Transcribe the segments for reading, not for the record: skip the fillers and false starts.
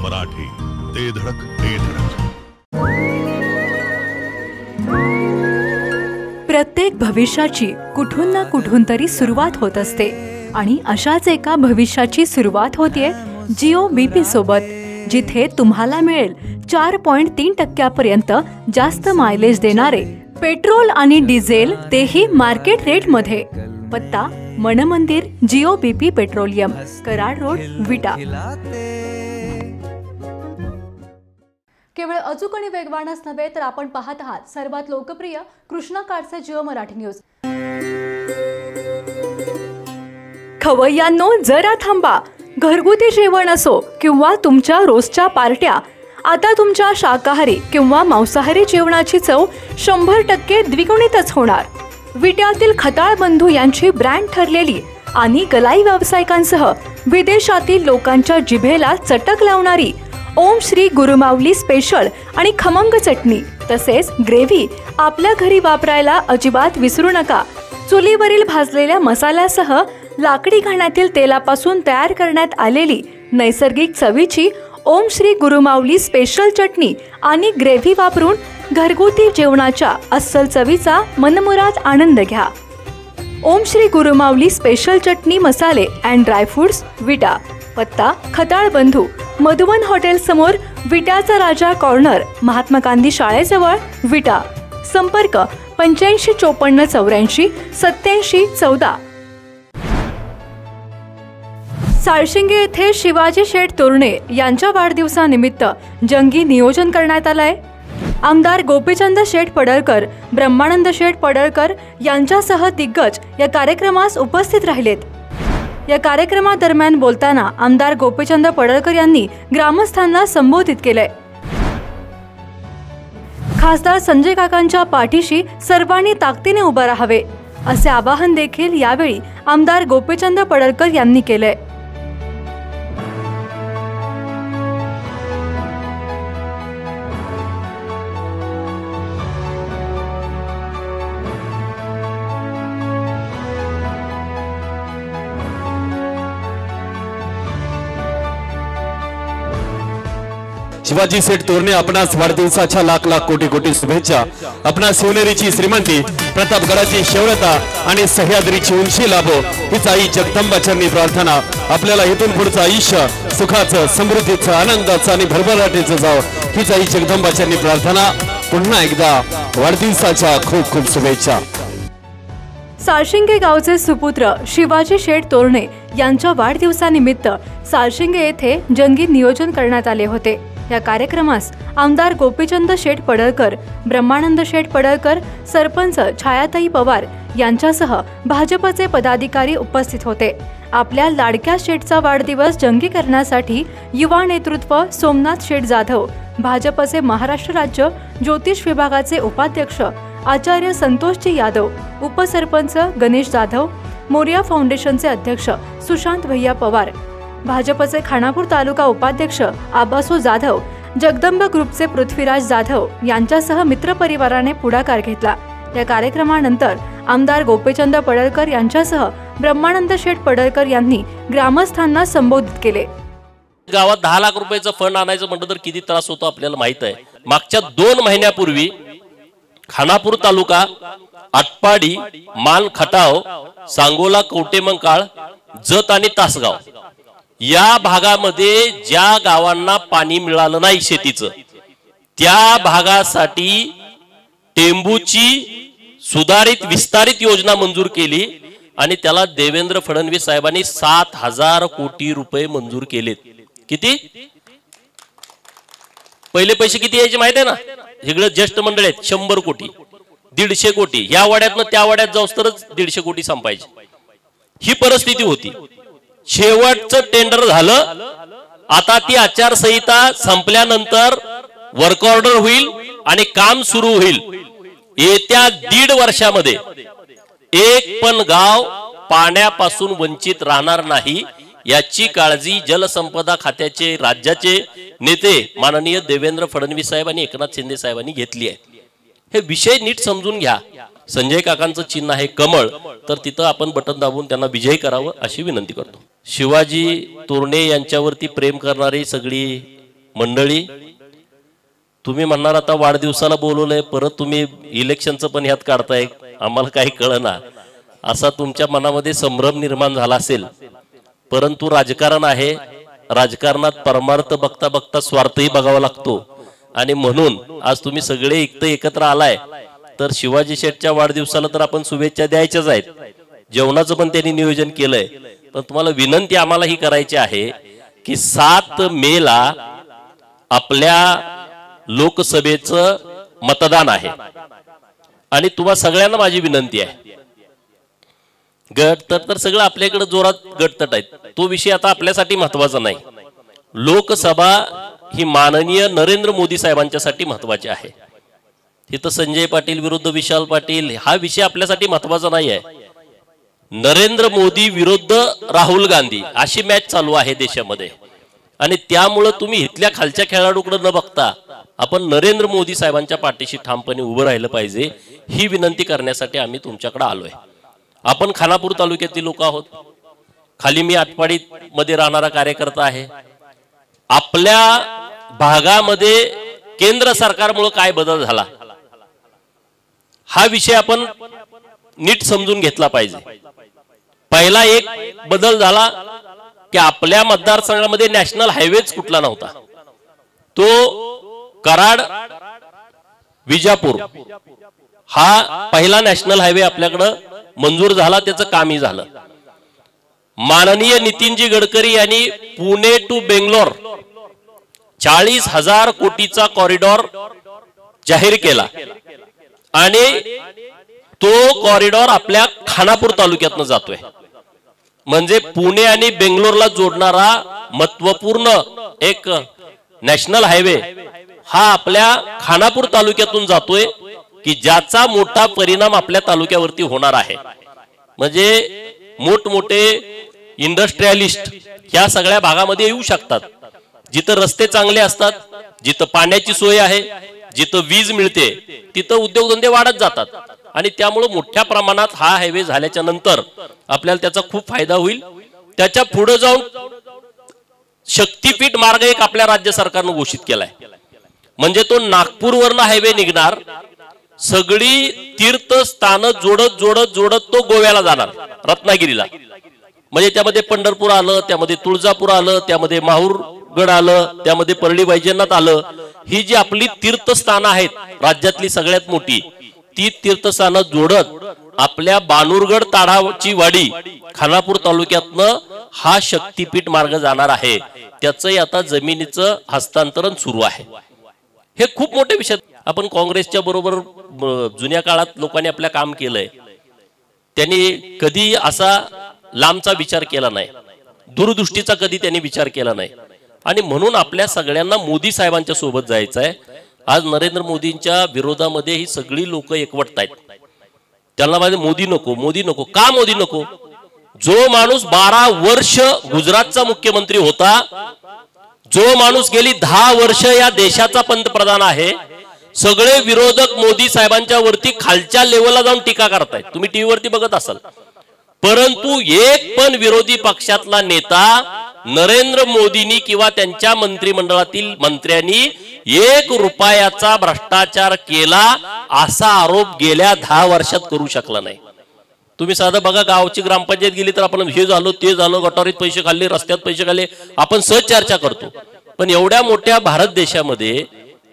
मराठी, ते धडक ते धडक. प्रत्येक भविष्याची कुठून ना कुठून तरी सुरुवात होत असते आणि अशाच एका भविष्याची सुरुवात होतीये जिओ बीपी सोबत, जिथे तुम्हाला मिळेल 4.3% जास्त मायलेज देणारे पेट्रोल आणि डिझेल, तेही मार्केट रेट मध्ये. पत्ता Manmandir Jio BP petroleum, Karad road, Vita. केवळ अचूक आणि वेगवानच नव्हे तर आपण पाहत आहात सर्वात लोकप्रिय कृष्णा कार्डचे जिओ मराठी न्यूज. खवय्यांनो जरा थांबा. घरगुती जेवण असो किंवा तुमच्या रोजच्या पार्ट्या, आता तुमच्या शाकाहारी किंवा मांसाहारी जेवणाची चव 100% द्विगुणितच होणार. विट्यातील खताळ बंधू यांची ब्रँड ठरलेली आणि गलाई व्यावसायिकांसह विदेशातील लोकांच्या जिभेला चटक लावणारी ओम श्री गुरुमाऊली स्पेशल आणि खमंग चटणी तसेच ग्रेव्ही आपल्या घरी वापरायला अजिबात विसरू नका. चुलीवरील भाजलेल्या मसाल्यासह लाकडी घाण्यातील तेलापासून तयार करण्यात आलेली नैसर्गिक चवीची ओम श्री गुरुमाऊली स्पेशल चटणी आणि ग्रेव्ही वापरून घरगुती जेवणाच्या अस्सल चवीचा मनमुराद आनंद घ्या. ओम श्री गुरुमाऊली स्पेशल चटणी मसाले अँड ड्रायफ्रुट्स, विटा. पत्ता खताळ बंधू, मधुवन हॉटेल समोर, विटाचा राजा कॉर्नर, महात्मा गांधी शाळेजवळ, विटा. संपर्क 85 54 84 87 14. साळशिंगे येथे शिवाजी शेठ तोरणे यांच्या वाढदिवसानिमित्त जंगी नियोजन करण्यात आलंय. आमदार गोपीचंद शेठ पडळकर, ब्रह्मानंद शेठ पडळकर यांच्यासह दिग्गज या कार्यक्रमास उपस्थित राहिलेत. या कार्यक्रमादरम्यान बोलताना आमदार गोपीचंद पडळकर यांनी ग्रामस्थांना संबोधित केलंय. खासदार संजय काकांच्या पाठीशी सर्वांनी ताकदीने उभं राहावे असे आवाहन देखील यावेळी आमदार गोपीचंद पडळकर यांनी केलंय. शिवाजी शेठ तोरणे आपणास वाढदिवसाच्या लाख लाख कोटी कोटी शुभेच्छा. आपणा शिवनेरीची श्रीमंती, प्रतापगडाची शौर्यता आणि सह्याद्रीची उंची लाभो हीच आई जगदंबाचरणी प्रार्थना. आपल्याला इथून पुढचं आयुष्य सुखाचं, समृद्धीचं, आनंदाचं आणि भरभराटीचं जावो हीच आई जगदंबाचरणी प्रार्थना. पुन्हा एकदा वाढदिवसाच्या खूप खूप शुभेच्छा. साळशिंगे गावचे सुपुत्र शिवाजी शेठ तोरणे यांच्या वाढदिवसानिमित्त साळशिंगे येथे जंगी नियोजन करण्यात आले होते. या कार्यक्रमास आमदार गोपीचंद शेठ पडळकर, ब्रह्मानंद शेठ पडळकर, सरपंच छायाताई पवार यांच्यासह भाजपचे पदाधिकारी उपस्थित होते. आपल्या लाडक्या शेठचा वाढदिवस जंगी करण्यासाठी युवा नेतृत्व सोमनाथ शेठ जाधव, भाजपचे महाराष्ट्र राज्य ज्योतिष विभागाचे उपाध्यक्ष आचार्य संतोषजी यादव, उपसरपंच गणेश जाधव, मोरिया फाउंडेशनचे अध्यक्ष सुशांत भैया पवार, भाजपचे खानापूर तालुका उपाध्यक्ष आबासो जाधव, जगदंब ग्रुपचे पृथ्वीराज जाधव यांच्यासह मित्रपरिवाराने पुढाकार घेतला. या कार्यक्रमानंतर आमदार गोपीचंद पडळकर यांच्यासह ब्रह्मानंद शेठ पडळकर यांनी ग्रामस्थांना संबोधित केले. गावात 10 लाख रुपयाचं फंड आणायचं म्हटलं तर किती त्रास होतो आपल्याला माहित आहे. मागच्या 2 महिन्यापूर्वी खानापूर तालुका, आटपाडी, मान खटाव, सांगोला, कवटेमंकाळ, जत आणि तासगाव या भागामध्ये ज्या गावांना पाणी मिळालं नाही शेतीचं, त्या भागासाठी टेंबूची सुधारित विस्तारित योजना मंजूर केली आणि त्याला देवेंद्र फडणवीस साहेबांनी 7,000 कोटी रुपये मंजूर केलेत. किती? पहिले पैसे किती यायचे माहित आहे ना? इकडे ज्येष्ठ मंडळ आहेत 100 कोटी, 150 कोटी, या वाड्यातनं त्या वाड्यात जाऊस तरच 150 कोटी संपायचे. ही परिस्थिती होती. शेवटचं टेंडर झालं. आता ती आचारसंहिता संपल्यानंतर वर्क ऑर्डर होईल आणि काम सुरू होईल. येत्या 1.5 वर्षामध्ये एक पण गाव पाण्यापासून वंचित राहणार नाही याची काळजी जलसंपदा खात्याचे राज्याचे नेते माननीय देवेंद्र फडणवीस साहेब आणि एकनाथ शिंदे साहेबांनी घेतली आहे. हे विषय नीट समजून घ्या. संजय काकांचं चिन्ह आहे कमळ, तर तिथं आपण बटन दाबून त्यांना विजयी करावं अशी विनंती करतो. शिवाजी तोरणे यांच्यावरती प्रेम करणारी सगळी मंडळी, तुम्ही म्हणणार आता वाढदिवसाला बोलवलंय, परत तुम्ही इलेक्शनचं पण ह्यात काढताय, आम्हाला काही कळना, असा तुमच्या मनामध्ये संभ्रम निर्माण झाला असेल. परंतु राजकारण आहे, राजकारणात परमार्थ बघता बघता स्वार्थही बघावा लागतो. आणि म्हणून आज तुम्ही सगळे एकत्र आलाय, तर शिवाजी शेठच्या वाढदिवसाला तर आपण शुभेच्छा द्यायच्याच आहेत. जेवणाचं पण त्यांनी नियोजन केलंय. पण तुम्हाला विनंती आम्हाला ही करायची आहे की 7 मेला आपल्या लोकसभेचं मतदान आहे. आणि तुम्हा सगळ्यांना माझी विनंती आहे, गट तर सगळं आपल्याकडे जोरात गटतट आहेत, तो विषय आता आपल्यासाठी महत्वाचा नाही. लोकसभा ही माननीय नरेंद्र मोदी साहेबांच्यासाठी महत्वाची आहे. तिथं संजय पाटील विरुद्ध विशाल पाटील हा विषय आपल्यासाठी महत्वाचा नाही आहे. नरेंद्र मोदी विरुद्ध राहुल गांधी अशी मॅच चालू आहे देशामध्ये. आणि त्यामुळे तुम्ही इथल्या खालच्या खेळाडूकडे न बघता आपण नरेंद्र मोदी साहेबांच्या पाठीशी ठामपणे उभं राहिलं पाहिजे, ही विनंती करण्यासाठी आम्ही तुमच्याकडे आलोय. आपण खानापूर तालुक्यातील लोक आहोत. खाली मी आटपाडीत मध्ये राहणारा कार्यकर्ता आहे. आपल्या भागामध्ये केंद्र सरकारमुळे काय बदल झाला हा विषय आपण नीट समजून घेतला पाहिजे. पहिला एक बदल झाला की आपल्या मतदारसंघामध्ये नॅशनल हायवेच कुठला नव्हता. तो कराड विजापूर हा पहिला नॅशनल हायवे आपल्याकडं मंजूर झाला, त्याचं कामही झालं. माननीय नितीनजी गडकरी यांनी पुणे टू बेंगलोर 40,000 कोटीचा कॉरिडॉर जाहीर केला आणि तो कॉरिडॉर आपल्या खानापूर तालुक्यातनं जातोय. म्हणजे पुणे आणि बेंगलोरला जोडणारा महत्वपूर्ण एक नॅशनल हायवे हा आपल्या खानापूर तालुक्यातून जातोय की ज्याचा मोठा परिणाम आपल्या तालुक्यावरती होणार आहे. म्हणजे मोठमोठे इंडस्ट्रियलिस्ट ह्या सगळ्या भागामध्ये येऊ शकतात. जिथं रस्ते चांगले असतात, जिथं पाण्याची सोय आहे, जिथं वीज मिळते, तिथं उद्योगधंदे वाढत जातात. आणि त्यामुळे मोठ्या प्रमाणात हा हायवे झाल्याच्या नंतर आपल्याला त्याचा खूप फायदा होईल. त्याच्या पुढे जाऊन शक्तीपीठ मार्ग एक आपल्या राज्य सरकारनं घोषित केलाय. म्हणजे तो नागपूरवरनं हायवे निघणार, सगळी तीर्थस्थानं जोडत जोडत जोडत तो गोव्याला जाणार, रत्नागिरीला. म्हणजे त्यामध्ये पंढरपूर आलं, त्यामध्ये तुळजापूर आलं, त्यामध्ये माहूरगड आलं, त्यामध्ये परळी वैजनाथ आलं. ही जी आपली तीर्थस्थानं आहेत राज्यातली सगळ्यात मोठी, ती तीर्थस्थानं जोडत आपल्या बाणूरगड ताडाची वाडी खानापूर तालुक्यातनं हा शक्तीपीठ मार्ग जाणार आहे. त्याचंही आता जमिनीचं हस्तांतरण सुरू आहे. हे खूप मोठे विषय. आपण काँग्रेसच्या बरोबर जुन्या काळात लोकांनी आपल्या काम केलंय, त्यांनी कधी असा लांबचा विचार केला नाही, दूरदृष्टीचा कधी त्यांनी विचार केला नाही. आणि म्हणून आपल्या सगळ्यांना मोदी साहेबांच्या सोबत जायचं आहे. आज नरेंद्र मोदींच्या विरोधामध्ये ही सगळी लोक एकवटत आहेत. त्यांना माझे मोदी नको, मोदी नको. का मोदी नको? जो माणूस 12 वर्ष गुजरातचा मुख्यमंत्री होता, जो माणूस गेली 10 वर्ष या देशाचा पंतप्रधान आहे, सगळे विरोधक मोदी साहेबांच्या वरती खालच्या लेवलला जाऊन टीका करतायत, तुम्ही टीव्हीवरती बघत असाल. परंतु एक पण विरोधी पक्षातला नेता नरेंद्र मोदींनी किंवा त्यांच्या मंत्रिमंडळातील मंत्र्यांनी 1 रुपयाचा भ्रष्टाचार केला असा आरोप गेल्या 10 वर्षात करू शकला नाही. तुम्ही साधं बघा, गावची ग्रामपंचायत गेली तर आपण हे झालो ते झालो, गटारीत पैसे खाल्ले, रस्त्यात पैसे खाल्ले, आपण सहज चर्चा करतो. पण एवढ्या मोठ्या भारत देशामध्ये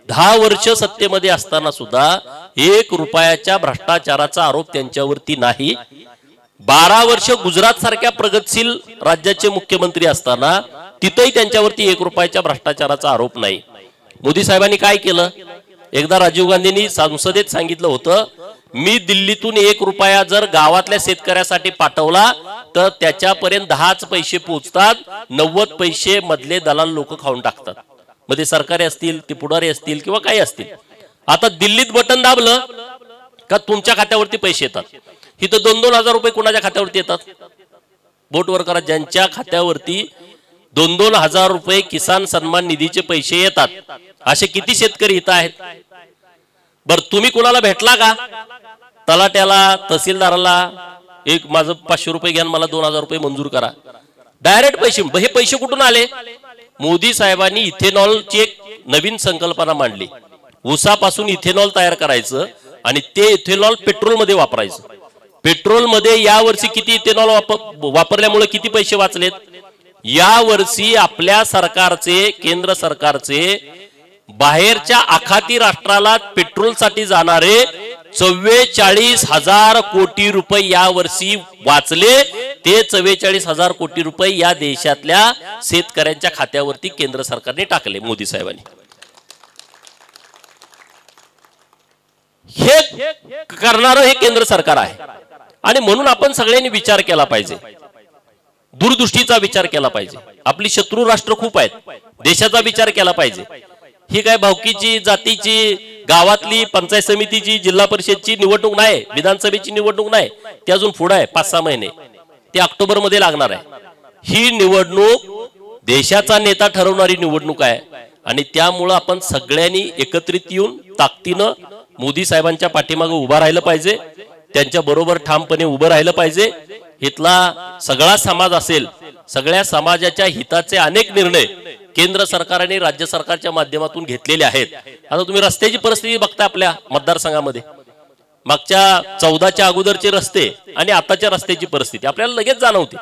10 वर्ष सत्तेमध्ये असताना सुद्धा 1 रुपयाच्या भ्रष्टाचाराचा आरोप त्यांच्यावरती नाही. 12 वर्ष गुजरात सारख्या प्रगतशील राज्याचे मुख्यमंत्री असताना तिथेही त्यांच्यावरती 1 रुपयाच्या भ्रष्टाचाराचा आरोप नाही. मोदी साहेबांनी काय केलं? एकदा राजीव गांधींनी संसदेत सांगितलं होतं, मी दिल्लीतून 1 रुपया जर गावातल्या शेतकऱ्यासाठी पाठवला तर त्याच्यापर्यंत 10च पैसे पोहोचतात, 90 पैसे मधले दलाल लोक खाऊन टाकतात. मध्ये सरकारी असतील, ते पुढारी असतील किंवा काही असतील. आता दिल्लीत बटन दाबलं का तुमच्या खात्यावरती पैसे येतात. इथं 2-2 हजार रुपये कोणाच्या खात्यावरती येतात? बोटवर करा, ज्यांच्या खात्यावरती 2-2 हजार रुपये किसान सन्मान निधीचे पैसे येतात असे किती शेतकरी इथं आहेत? बर, तुम्ही कोणाला भेटला का? तलाट्याला, तहसीलदाराला, एक माझं 500 रुपये घ्या, मला 2000 रुपये मंजूर करा, डायरेक्ट पैसे. हे पैसे कुठून आले? मोदी साहेबांनी इथेनॉलची एक नवीन संकल्पना मांडली. ऊसापासून इथेनॉल तयार करायचं आणि ते इथेनॉल पेट्रोलमध्ये वापरायचं. पेट्रोलमध्ये यावर्षी किती इथेनॉल वापरल्यामुळे किती पैसे वाचलेत? यावर्षी आपल्या सरकारचे, केंद्र सरकारचे बाहेरच्या आखाती राष्ट्राला पेट्रोलसाठी जाणारे 44,000 कोटी रुपये यावर्षी वाचले. ते 44,000 कोटी रुपये या देशातल्या शेतकऱ्यांच्या खात्यावरती केंद्र सरकारने टाकले मोदी साहेबांनी. हे करणारं हे केंद्र सरकार आहे. आणि म्हणून आपण सगळ्यांनी विचार केला पाहिजे, दूरदृष्टीचा विचार केला पाहिजे. आपली शत्रू राष्ट्र खूप आहेत, देशाचा विचार केला पाहिजे. ही काय भावकीची, जातीची, गावातली, पंचायत समितीची, जिल्हा परिषदची निवडणूक नाही, विधानसभेची निवडणूक नाही. ती अजून पुढे आहे 5-6 महिने. ती ऑक्टोबर मध्ये लागणार आहे. ही निवडणूक देशाचा नेता ठरवणारी निवडणूक आहे. आणि त्यामुळं आपण सगळ्यांनी एकत्रित येऊन ताकदीनं मोदी साहेबांच्या पाठीमागे उभा राहिलं पाहिजे. त्यांच्या बरोबर ठामपणे उभं राहिलं पाहिजे. इथला सगळा समाज असेल, सगळ्या समाजाच्या हिताचे अनेक निर्णय केंद्र सरकार आणि राज्य सरकारच्या माध्यमातून घेतलेले आहेत. आता तुम्ही रस्त्याची परिस्थिती बघता आपल्या मतदारसंघामध्ये. मागच्या 14च्या अगोदरचे रस्ते आणि आताच्या रस्त्याची परिस्थिती आपल्याला लगेच जाणवते.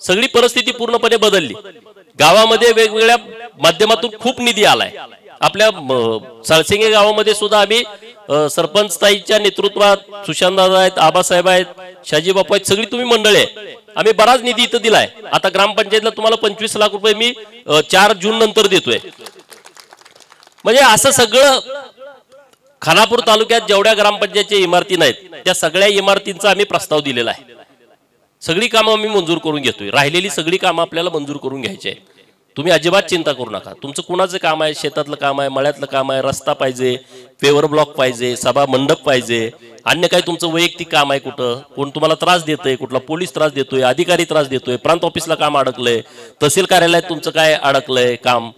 सगळी परिस्थिती पूर्णपणे बदलली. गावामध्ये वेगवेगळ्या माध्यमातून खूप निधी आलाय. आपल्या साळसिंगे गावामध्ये सुद्धा आम्ही सरपंच ताईच्या नेतृत्वात सुशांतदादा आहेत, आबासाहेब आहेत, शाजी बापू आहेत, सगळी तुम्ही मंडळी आहे. आम्ही बराच निधी इथं दिलाय. आता ग्रामपंचायतला तुम्हाला 25 लाख रुपये मी 4 जून नंतर देतोय. म्हणजे असं सगळं खानापूर तालुक्यात जेवढ्या ग्रामपंचायतच्या इमारती नाहीत त्या सगळ्या इमारतींचा आम्ही प्रस्ताव दिलेला आहे. सगळी कामं आम्ही मंजूर करून घेतोय. राहिलेली सगळी कामं आपल्याला मंजूर करून घ्यायची आहे. तुम्ही अजिबात चिंता करू नका. तुमचं कुणाचं काम आहे? शेतातलं काम आहे, मळ्यातलं काम आहे, रस्ता पाहिजे, पेवर ब्लॉक पाहिजे, सभा मंडप पाहिजे, अन्य काही तुमचं वैयक्तिक काम आहे, कुठं कोण तुम्हाला त्रास देतोय, कुठला पोलीस त्रास देतोय, अधिकारी त्रास देतोय, प्रांत ऑफिसला काम अडकलंय, तहसील कार्यालयात तुमचं काय अडकलंय काम,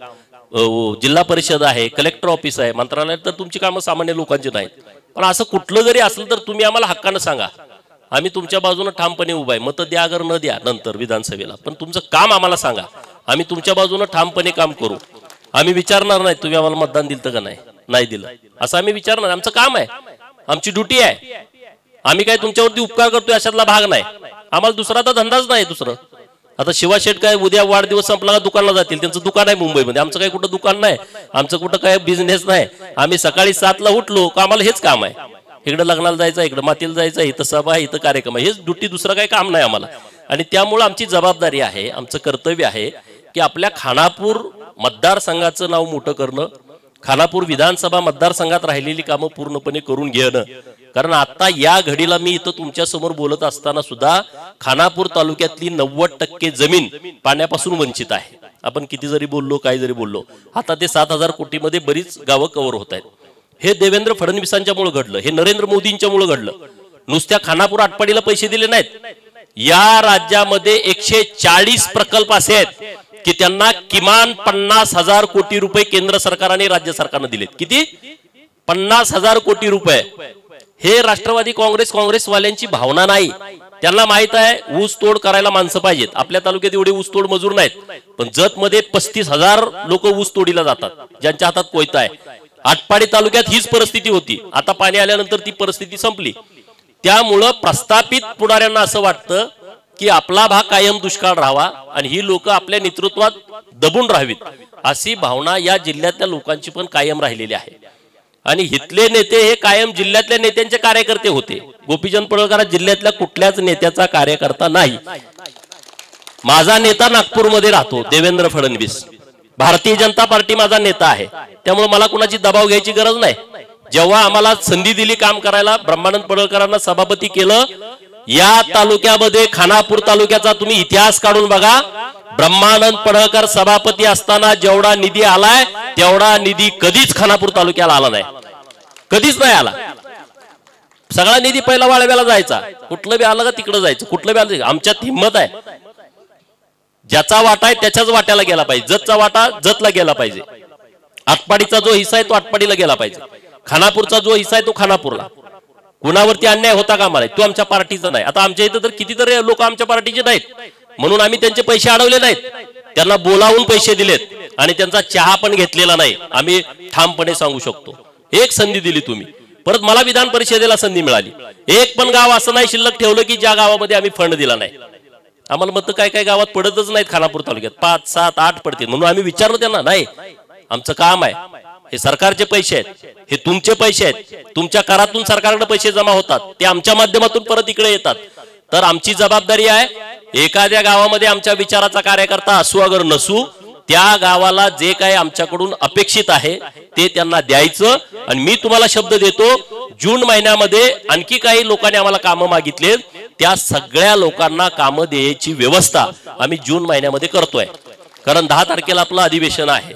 जिल्हा परिषद आहे, कलेक्टर ऑफिस आहे, मंत्रालयात, तर तुमची कामं सामान्य लोकांची नाहीत. पण असं कुठलं जरी असलं तर तुम्ही आम्हाला हक्कानं सांगा. आम्ही तुमच्या बाजूने ठामपणे उभा आहे. मतं द्या अगर न द्या नंतर विधानसभेला, पण तुमचं काम आम्हाला सांगा. आम्ही तुमच्या बाजूने ठामपणे काम करू. आम्ही विचारणार नाही तुम्ही आम्हाला मतदान दिलं का नाही दिलं, असं आम्ही विचारणार. आमचं काम आहे, आमची ड्युटी आहे. आम्ही काय तुमच्यावरती उपकार करतोय अशातला भाग नाही. आम्हाला दुसरा तर धंदाच नाही दुसरं. आता शिवा शेठ काय उद्या वाढदिवस संपला दुकानला जातील, त्यांचं दुकान आहे मुंबईमध्ये. आमचं काही कुठं दुकान नाही, आमचं कुठं काय बिझनेस नाही. आम्ही सकाळी 7ला उठलो का आम्हाला हेच काम आहे. इकडे लग्नाला जायचं, इकडे मातीला जायचं, इथं सभा आहे, इथं कार्यक्रम आहे, हेच ड्युटी, दुसरं काही काम नाही आम्हाला. आणि त्यामुळे आमची जबाबदारी आहे, आमचं कर्तव्य आहे की आपल्या खानापूर मतदारसंघाचं नाव मोठं करणं, खानापूर विधानसभा मतदारसंघात राहिलेली कामं पूर्णपणे करून घेणं. कारण आता या घडीला मी इथं तुमच्या समोर बोलत असताना सुद्धा खानापूर तालुक्यातली 90% जमीन पाण्यापासून वंचित आहे. आपण किती जरी बोललो, काय जरी बोललो, आता ते 7,000 कोटीमध्ये बरीच गावं कव्हर होत आहेत. हे देवेंद्र फडणवीसांच्यामुळे घडलं, हे नरेंद्र मोदींच्यामुळे घडलं. नुसत्या खानापूर आटपाडीला पैसे दिले नाहीत. या राज्यामध्ये 140 प्रकल्प असे आहेत की त्यांना किमान 50,000 कोटी रुपये केंद्र सरकार आणि राज्य सरकारने दिलेत. किती? 50,000 कोटी रुपये. हे राष्ट्रवादी काँग्रेसवाल्यांची भावना नाही. त्यांना माहित आहे ऊस तोड करायला माणसं पाहिजेत. आपल्या तालुक्यात एवढे ऊस तोड मजूर नाहीत, पण जतमध्ये 35,000 लोक ऊस तोडीला जातात ज्यांच्या हातात कोयता आहे. आटपाडी तालुक्यात हीच परिस्थिती होती. आता पाणी आल्यानंतर ती परिस्थिती संपली. त्यामुळं प्रस्थापित पुढाऱ्यांना असं वाटतं की आपला भाग कायम दुष्काळ राहावा आणि ही लोक आपल्या नेतृत्वात दबून राहावीत, अशी भावना या जिल्ह्यातल्या लोकांची पण कायम राहिलेली आहे. आणि इथले नेते हे कायम जिल्ह्यातल्या नेत्यांचे कार्यकर्ते होते. गोपीचंद पडळकर जिल्ह्यातल्या कुठल्याच नेत्याचा कार्यकर्ता नाही. माझा नेता नागपूरमध्ये राहतो, देवेंद्र फडणवीस. भारतीय जनता पार्टी माझा नेता आहे. त्यामुळे मला कुणाची दबाव घ्यायची गरज नाही. जेव्हा आम्हाला संधी दिली काम करायला, ब्रह्मानंद पडळकरांना सभापती केलं. या तालुक्यामध्ये खानापूर तालुक्याचा तुम्ही इतिहास काढून बघा. ब्रह्मानंद पडळकर सभापती असताना जेवढा निधी आलाय तेवढा निधी कधीच खानापूर तालुक्याला आला नाही, कधीच नाही आला. सगळा निधी पहिला वाळव्याला जायचा. कुठलं बी आलं का तिकडे जायचं, कुठलं बी आलं. आमच्यात हिंमत आहे. ज्याचा वाटा आहे त्याच्याच वाट्याला गेला पाहिजे. जतचा वाटा जतला गेला पाहिजे. आटपाडीचा जो हिस्सा आहे तो आटपाडीला गेला पाहिजे. खानापूरचा जो हिस्सा आहे तो खानापूरला. कुणावरती अन्याय होता का मला, तो आमच्या पार्टीचा नाही. आता आमच्या इथं तर कितीतरी लोक आमच्या पार्टीचे नाहीत म्हणून आम्ही त्यांचे पैसे अडवले नाहीत. त्यांना बोलावून पैसे दिलेत. आणि त्यांचा चहा पण घेतलेला नाही, आम्ही ठामपणे सांगू शकतो. एक संधी दिली तुम्ही, परत मला विधान परिषदेला संधी मिळाली. एक पण गाव असं नाही शिल्लक ठेवलं की ज्या गावामध्ये आम्ही फंड दिला नाही. आम्हाला मत काय काय गावात पडतच नाहीत, खानापूर तालुक्यात 5, 7, 8 पडतील. म्हणून आम्ही विचारलं त्यांना, नाही आमचं काम आहे, हे सरकारचे पैसे आहेत, हे तुमचे पैसे आहेत, तुमच्या करातून सरकारकडे पैसे जमा होतात, ते आमच्या माध्यमातून परत इकडे येतात. तर आमची जबाबदारी आहे, एखाद्या गावामध्ये आमच्या विचाराचा कार्यकर्ता असू अगर नसू, त्या गावाला जे काही आमच्याकडून अपेक्षित आहे ते त्यांना द्यायचं. आणि मी तुम्हाला शब्द देतो, जून महिन्यामध्ये आणखी काही लोकांनी आम्हाला कामं मागितले, त्या सगळ्या लोकांना कामं द्यायची व्यवस्था आम्ही जून महिन्यामध्ये करतोय. कारण 10 तारखेला आपलं अधिवेशन आहे,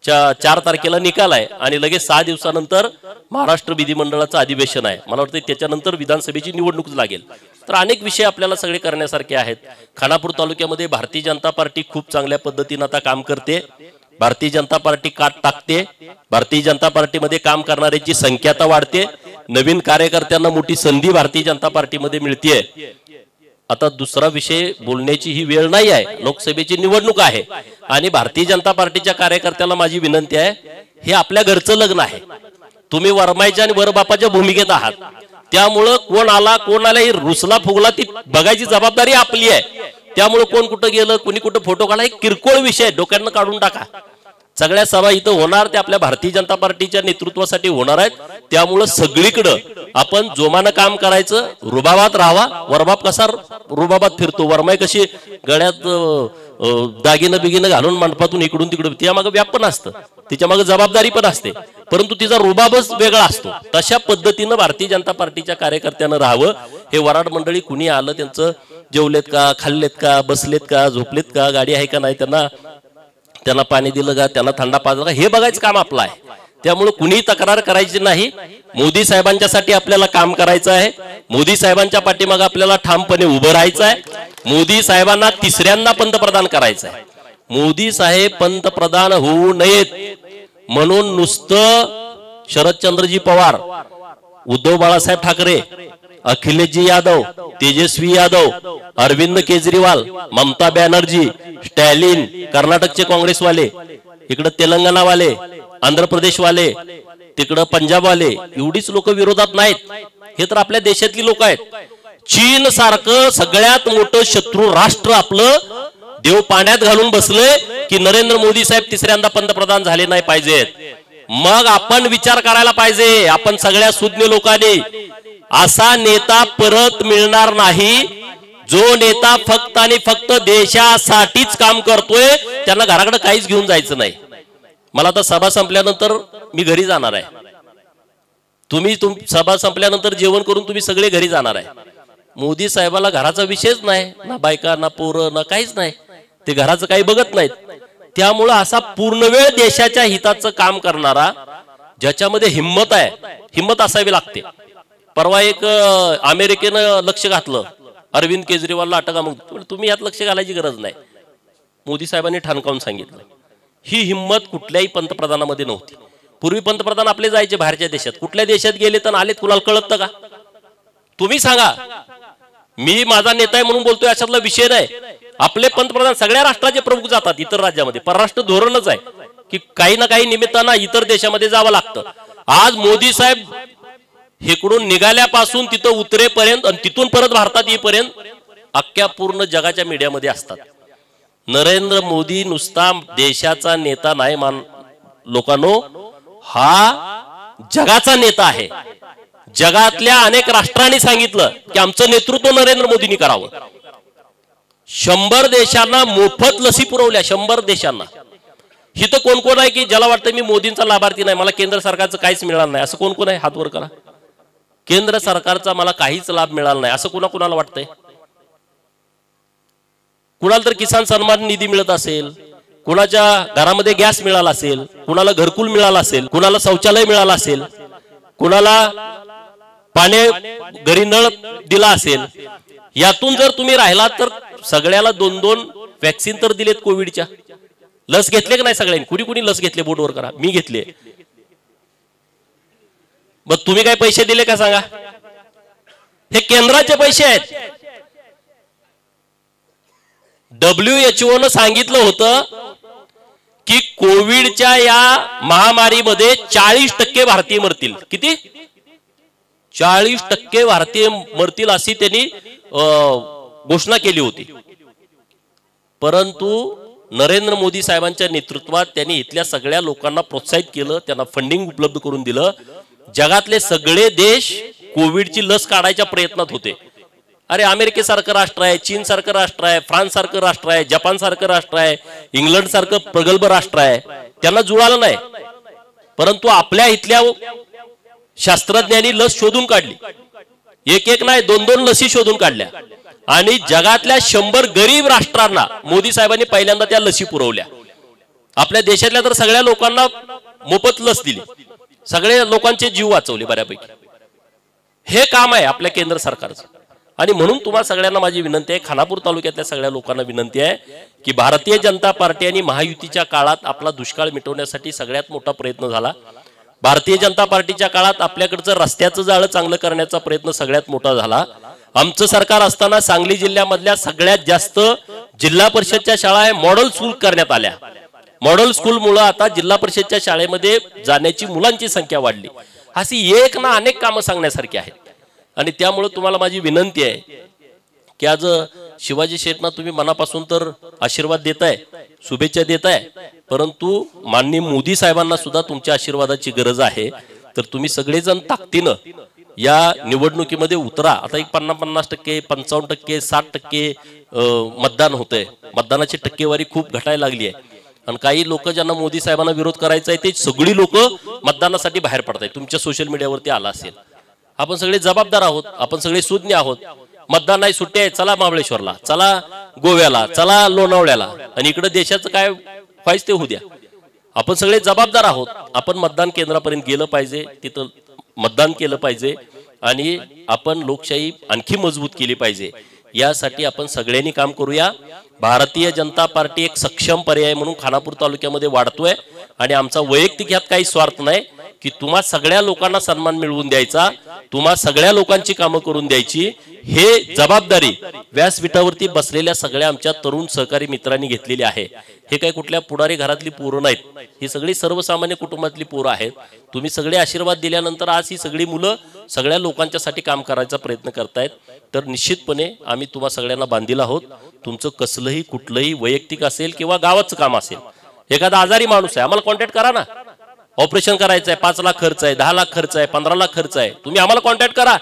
4 तारखेला निकाल आहे आणि लगेच 6 दिवसानंतर महाराष्ट्र विधिमंडळाचं अधिवेशन आहे. मला वाटतं त्याच्यानंतर विधानसभेची निवडणूक लागेल. तर अनेक विषय आपल्याला सगळे करण्यासारखे आहेत. खानापूर तालुक्यामध्ये भारतीय जनता पार्टी खूप चांगल्या पद्धतीने आता काम करते. भारतीय जनता पार्टी काट टाकते. भारतीय जनता पार्टीमध्ये काम करणाऱ्यांची संख्या आता वाढते. नवीन कार्यकर्त्यांना मोठी संधी भारतीय जनता पार्टीमध्ये मिळतेय. आता दुसरा विषय बोलण्याची ही वेळ नाही आहे, लोकसभेची निवडणूक आहे आणि भारतीय जनता पार्टीच्या कार्यकर्त्याला माझी विनंती आहे, हे आपल्या घरचं लग्न आहे. तुम्ही वरमाईच्या आणि वरबापाच्या भूमिकेत आहात. त्यामुळं कोण आला कोण आला, ही रुसला फुगला ती बघायची जबाबदारी आपली आहे. त्यामुळे कोण कुठं गेलं, कोणी कुठं फोटो काढला, एक किरकोळ विषय डोक्यानं काढून टाका. सगळ्या सभा इथं होणार त्या आपल्या भारतीय जनता पार्टीच्या नेतृत्वासाठी होणार आहेत. त्यामुळं सगळीकडं आपण जोमानं काम करायचं, रुबाबात राहावा. वरबाप कसा रुबाबात फिरतो, वरमाई कशी गळ्यात दागिनं बिगिनं घालून मंडपातून इकडून तिकडून, त्या मागे व्याप पण असतं, तिच्या मागे जबाबदारी पण असते, परंतु तिचा रुबाबच वेगळा असतो. तशा पद्धतीनं भारतीय जनता पार्टीच्या कार्यकर्त्यानं राहावं. हे वराड मंडळी कुणी आलं, त्यांचं जेवलेत का, खाल्लेत का, बसलेत का, झोपलेत का, गाडी आहे का नाही, त्यांना पाणी दिलं का, त्यांना थंडा पाजला का, हे बघायचं काम आपलं आहे. त्यामुळे कुणी तक्रार करायची नाही. मोदी साहेबांच्यासाठी आपल्याला काम करायचं आहे. मोदी साहेबांच्या पाठीमागे आपल्याला ठामपणे उभं राहायचं आहे. मोदी साहेबांना तिसऱ्यांदा पंतप्रधान करायचं आहे. मोदी साहेब पंतप्रधान होऊ नयेत म्हणून नुसतं शरदचंद्रजी पवार, उद्धव बाळासाहेब ठाकरे, अखिलेशजी यादव, तेजस्वी यादव, अरविंद केजरीवाल, ममता बॅनर्जी, स्टॅलिन, कर्नाटकचे काँग्रेसवाले, इकडे तेलंगणावाले, आंध्र प्रदेशवाले, तिकडं पंजाबवाले, एवढीच लोक विरोधात नाहीत. हे तर आपल्या देशातली लोक आहेत. चीन सारखं सगळ्यात मोठं शत्रू राष्ट्र आपलं देव पाण्यात घालून बसले की नरेंद्र मोदी साहेब तिसऱ्यांदा पंतप्रधान झाले नाही पाहिजेत. मग आपण विचार करायला पाहिजे, आपण सगळ्या सुज्ञ लोकांनी, असा नेता परत मिळणार नाही जो नेता फक्त आणि फक्त देशासाठीच काम करतोय. त्यांना घराकडे काहीच घेऊन जायचं नाही. मला आता सभा संपल्यानंतर मी घरी जाणार आहे. तुम्ही सभा संपल्यानंतर जेवण करून तुम्ही सगळे घरी जाणार आहे. मोदी साहेबाला घराचा विषयच नाही, ना बायका ना पोरं ना काहीच नाही, ते घराचं काही बघत नाहीत. त्यामुळं असा पूर्ण वेळ देशाच्या हिताचं काम करणारा, ज्याच्यामध्ये हिंमत आहे, हिंमत असावी लागते. परवा एक अमेरिकेनं लक्ष घातलं, अरविंद केजरीवालला अटक. मग तुम्ही यात लक्ष घालायची गरज नाही, मोदी साहेबांनी ठाणकावून सांगितलं. ही हिंमत कुठल्याही पंतप्रधानामध्ये नव्हती. पूर्वी पंतप्रधान आपले जायचे बाहेरच्या देशात, कुठल्या देशात गेले तर आलेत कुणाला कळतं का? तुम्ही सांगा. मी माझा नेता आहे म्हणून बोलतोय अशातला विषय नाही. आपले पंतप्रधान सगळ्या राष्ट्राचे प्रमुख जातात इतर राज्यामध्ये. परराष्ट्र धोरणच आहे की काही ना काही निमित्तानं इतर देशामध्ये जावं लागतं. आज मोदी साहेब इकडून निघाल्यापासून तिथं उतरेपर्यंत आणि तिथून परत भारतात येईपर्यंत अख्ख्या पूर्ण जगाच्या मीडियामध्ये असतात. नरेंद्र मोदी नुसता देशाचा नेता नाही लोकांनो, हा जगाचा नेता आहे. जगातल्या अनेक राष्ट्रांनी सांगितलं की आमचं नेतृत्व नरेंद्र मोदींनी करावं. 100 देशांना मोफत लसी पुरवल्या, 100 देशांना. हिथं कोण कोण आहे की ज्याला वाटतं मी मोदींचा लाभार्थी नाही, मला केंद्र सरकारचं काहीच मिळालं नाही, असं कोण कोण आहे? हात वर करा. केंद्र सरकारचा मला काहीच लाभ मिळाला नाही असं कुणाला वाटतंय? कुणाला तर किसान सन्मान निधी मिळत असेल, कुणाच्या घरामध्ये गॅस मिळाला असेल, कुणाला घरकुल मिळाला असेल, कुणाला शौचालय मिळालं असेल, कुणाला पाणी घरी नळ दिला असेल. यातून जर तुम्ही राहिलात तर सगळ्याला 2-2 वॅक्सिन तर दिलेत कोविडच्या. लस घेतले का नाही सगळ्यांनी? कुणी कुणी लस घेतले बोर्डवर करा. मी घेतले. मग तुम्ही काय पैसे दिले का सांगा? हे केंद्राचे पैसे आहेत. WHO न सांगितलं होतं की कोविडच्या या महामारीमध्ये 40% भारतीय मरतील. किती? 40% भारतीय मरतील अशी त्यांनी घोषणा केली होती. परंतु नरेंद्र मोदी साहेबांच्या नेतृत्वात त्यांनी इथल्या सगळ्या लोकांना प्रोत्साहित केलं, त्यांना फंडिंग उपलब्ध करून दिलं. जगातले सगळे देश कोविडची लस काढायच्या प्रयत्नात होते. अरे अमेरिकेसारखं राष्ट्र आहे, चीन सारखं राष्ट्र आहे, फ्रान्स सारखं राष्ट्र आहे, जपान सारखं राष्ट्र आहे, इंग्लंड सारखं प्रगल्भ राष्ट्र आहे, त्यांना जुळालं नाही. परंतु आपल्या इथल्या शास्त्रज्ञांनी लस शोधून काढली. एक नाही 2 लसी शोधून काढल्या आणि जगातल्या 100 गरीब राष्ट्रांना मोदी साहेबांनी पहिल्यांदा त्या लसी पुरवल्या. आपल्या देशातल्या तर सगळ्या लोकांना मोफत लस दिली, सगळ्या लोकांचे जीव वाचवले बऱ्यापैकी. हे काम आहे आपल्या केंद्र सरकारचं. आणि म्हणून तुम्हाला सगळ्यांना माझी विनंती आहे, खानापूर तालुक्यातल्या सगळ्या लोकांना विनंती आहे की भारतीय जनता पार्टी आणि महायुतीच्या काळात आपला दुष्काळ मिटवण्यासाठी सगळ्यात मोठा प्रयत्न झाला. भारतीय जनता पार्टीच्या काळात आपल्याकडचं रस्त्याचं जाळं चांगलं करण्याचा प्रयत्न सगळ्यात मोठा झाला. आमचं सरकार असताना सांगली जिल्ह्यामधल्या सगळ्यात जास्त जिल्हा परिषदच्या शाळा मॉडेल स्कूल करण्यात आल्या. मॉडेल स्कूलमुळे आता जिल्हा परिषदच्या शाळेमध्ये जाण्याची मुलांची संख्या वाढली. अशी एक ना अनेक कामं सांगण्यासारखी आहेत. आणि त्यामुळे तुम्हाला माझी विनंती आहे की आज शिवाजी शेठना तुम्ही मनापासून तर आशीर्वाद देताय, शुभेच्छा देताय, परंतु माननीय मोदी साहेबांना सुद्धा तुमच्या आशीर्वादाची गरज आहे. तर तुम्ही सगळेजण ताकदीनं या निवडणुकीमध्ये उतरा. आता एक 50% 55% 60% मतदान होतंय. मतदानाची टक्केवारी खूप घटायला लागली आहे. आणि काही लोक ज्यांना मोदी साहेबांना विरोध करायचा आहे ते सगळी लोक मतदानासाठी बाहेर पडतायत. तुमच्या सोशल मीडियावरती आला असेल. आपण सगळे जबाबदार आहोत, आपण सगळे सुज्ञ आहोत. मतदान नाही, सुट्टी आहे, चला महाबळेश्वरला, चला गोव्याला, चला लोणावळ्याला, आणि इकडे देशाचं काय व्हायचं ते होऊ द्या. आपण सगळे जबाबदार आहोत. आपण मतदान केंद्रापर्यंत गेलं पाहिजे, तिथं मतदान केलं पाहिजे आणि आपण लोकशाही आणखी मजबूत केली पाहिजे. यासाठी आपण सगळ्यांनी काम करूया. भारतीय जनता पार्टी एक सक्षम पर्याय म्हणून खानापूर तालुक्यामध्ये वाढतोय आणि आमचा वैयक्तिक ह्यात काही स्वार्थ नाही की तुम्हा सगळ्या लोकांना सन्मान मिळवून द्यायचा, तुम्हा सगळ्या लोकांची कामं करून द्यायची. हे जबाबदारी व्यासपीठावरती बसलेल्या सगळ्या आमच्या तरुण सहकारी मित्रांनी घेतलेली आहे. हे काही कुठल्या पुढारी घरातली पोरं नाहीत, ही सगळी सर्वसामान्य कुटुंबातली पोरं आहेत. तुम्ही सगळे आशीर्वाद दिल्यानंतर आज ही सगळी मुलं सगळ्या लोकांच्यासाठी काम करायचा प्रयत्न करतायत. तर निश्चितपणे आम्ही तुम्हा सगळ्यांना बांधील आहोत. तुमचं कसलंही कुठलंही वैयक्तिक असेल किंवा गावाचं काम असेल, एखादा आजारी माणूस आहे, आम्हाला कॉन्टॅक्ट करा ना. ऑपरेशन करायचं आहे, 5 लाख खर्च आहे, 10 लाख खर्च आहे, 15 लाख खर्च आहे, तुम्ही आम्हाला कॉन्टॅक्ट करा,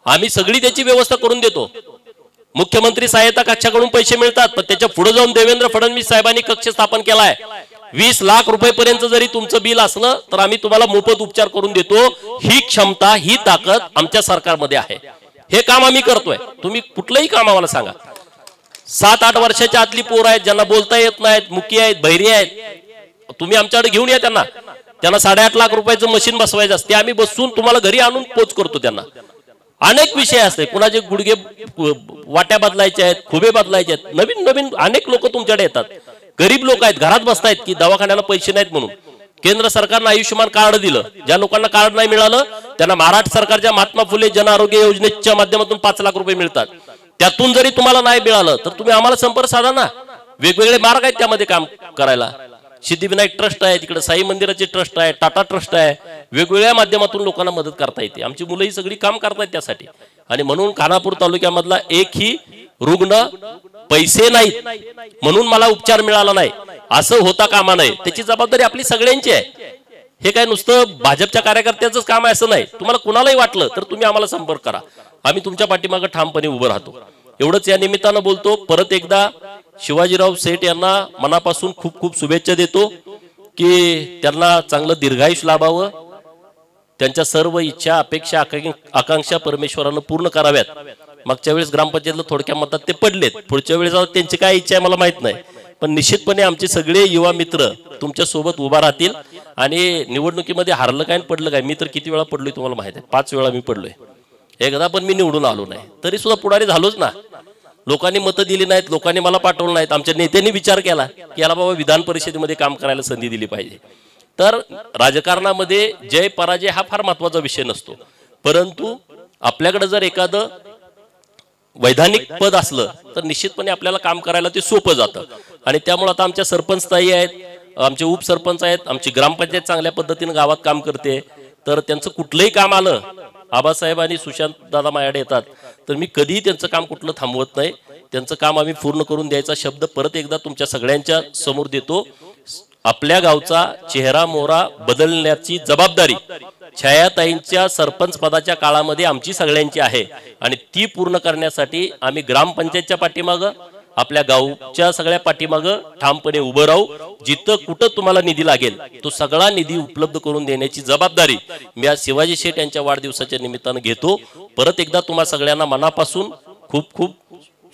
आम्ही सगळी त्याची व्यवस्था करून देतो. मुख्यमंत्री सहायता कक्षाकडून पैसे मिळतात, पण त्याच्या पुढे जाऊन देवेंद्र फडणवीस साहेबांनी कक्ष स्थापन केलाय. 20 लाख रुपयेपर्यंत जरी तुमचं बिल असलं तर आम्ही तुम्हाला मोफत उपचार करून देतो. ही क्षमता, ही ताकद आमच्या सरकारमध्ये आहे. हे काम आम्ही करतोय. तुम्ही कुठलंही काम आम्हाला सांगा. 7-8 वर्षाच्या आतली पोरं आहेत, ज्यांना बोलता येत नाहीत, मुकी आहेत, बहिरी आहेत, तुम्ही आमच्याकडे घेऊन या. त्यांना 8.5 लाख रुपयाचं मशीन बसवायचं असते, आम्ही बसून तुम्हाला घरी आणून पोच करतो. त्यांना अनेक विषय असते, कुणाचे गुडघे वाट्या बदलायच्या आहेत, खुबे बदलायचे आहेत, नवीन नवीन अनेक लोक तुमच्याकडे येतात. गरीब लोक आहेत, घरात बसतायत की दवाखान्याला पैसे नाहीत म्हणून. केंद्र सरकारनं आयुष्यमान कार्ड दिलं. ज्या लोकांना कार्ड नाही मिळालं त्यांना महाराष्ट्र सरकारच्या महात्मा फुले जन आरोग्य योजनेच्या माध्यमातून 5 लाख रुपये मिळतात. त्यातून जरी तुम्हाला नाही मिळालं तर तुम्ही आम्हाला संपर्क साधा ना. वेगवेगळे मार्ग आहेत त्यामध्ये काम करायला. सिद्धिविनायक ट्रस्ट आहे, तिकडे साई मंदिराचे ट्रस्ट आहे, टाटा ट्रस्ट आहे. वेगवेगळ्या माध्यमातून लोकांना मदत करता येते. आमची मुलं ही सगळी काम करतायत त्यासाठी. आणि म्हणून खानापूर तालुक्यामधला एकही रुग्ण पैसे नाहीत म्हणून मला उपचार मिळाला नाही असं होता कामा नये. त्याची जबाबदारी आपली सगळ्यांची आहे. हे काय नुसतं भाजपच्या कार्यकर्त्याचं काम आहे असं नाही. तुम्हाला कुणालाही वाटलं तर तुम्ही आम्हाला संपर्क करा, आम्ही तुमच्या पाठीमागे ठामपणे उभं राहतो. एवढंच या निमित्तानं बोलतो. परत एकदा शिवाजीराव शेठ यांना मनापासून खूप खूप शुभेच्छा देतो की त्यांना चांगलं दीर्घायुष्य लाभावं. त्यांच्या सर्व इच्छा, अपेक्षा, आकांक्षा परमेश्वरानं पूर्ण कराव्यात. मागच्या वेळेस ग्रामपंचायतला थोडक्या मतात ते पडलेत. पुढच्या वेळेस त्यांची काय इच्छा आहे मला माहित नाही, पण निश्चितपणे आमचे सगळे युवा मित्र तुमच्या सोबत उभा राहतील. आणि निवडणुकीमध्ये हारलं काय पडलं काय, मी तर किती वेळा पडलोय तुम्हाला माहित आहे. 5 वेळा मी पडलोय. एकदा पण मी निवडून आलो नाही, तरी सुद्धा पुढारी झालोच ना. लोकांनी मतं दिली नाहीत, लोकांनी मला पाठवलं नाहीत. आमच्या नेत्यांनी विचार केला की याला बाबा विधान परिषदेमध्ये काम करायला संधी दिली पाहिजे. तर राजकारणामध्ये जय पराजय हा फार महत्वाचा विषय नसतो, परंतु आपल्याकडे जर एखादं वैधानिक पद असलं तर निश्चितपणे आपल्याला काम करायला ते सोपं जातं. आणि त्यामुळे आता आमच्या सरपंच ताई आहेत, आमचे उपसरपंच आहेत, आमची ग्रामपंचायत चांगल्या पद्धतीने गावात काम करते, तर त्यांचं कुठलंही काम आलं, आबासाहेब आणि सुशांत दादा माझ्याकडे येतात, तर मी कधीही त्यांचं काम कुठलं थांबवत नाही. त्यांचं काम आम्ही पूर्ण करून द्यायचा शब्द परत एकदा तुमच्या सगळ्यांच्या समोर देतो. आपल्या गावचा चेहरा मोहरा बदलण्याची जबाबदारी छायाताईंच्या सरपंच पदाच्या काळामध्ये आमची सगळ्यांची आहे आणि ती पूर्ण करण्यासाठी आम्ही ग्रामपंचायतच्या पाठीमागं, आपल्या गावच्या सगळ्या पाठीमागं ठामपणे उभं राहू. जिथं कुठं तुम्हाला निधी लागेल तो सगळा निधी उपलब्ध करून देण्याची जबाबदारी मी आज शिवाजी शेठ यांच्या वाढदिवसाच्या निमित्तानं घेतो. परत एकदा तुम्हा सगळ्यांना मनापासून खूप खूप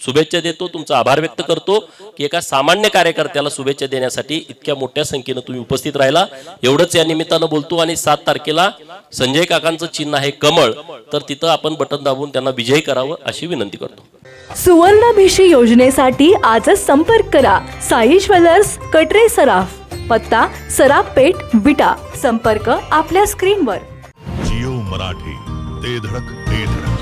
शुभेच्छा देतो, तुमचा आभार व्यक्त करतो की एका सामान्य कार्यकर्त्याला शुभेच्छा देण्यासाठी इतक्या मोठ्या संख्येनं तुम्ही उपस्थित राहिला. एवढंच या निमित्तानं बोलतो. आणि 7 तारखेला संजय काकांचं चिन्ह आहे कमळ, तर तिथं आपण बटन दाबून त्यांना विजयी करावं अशी विनंती करतो. सुवर्णभिषी योजनेसाठी आजच संपर्क करा साई ज्वेलर्स, कटरे सराफ. पत्ता सराफ पेठ, विटा. संपर्क आपल्या स्क्रीनवर. जिओ मराठी, ते धडक ते धडक.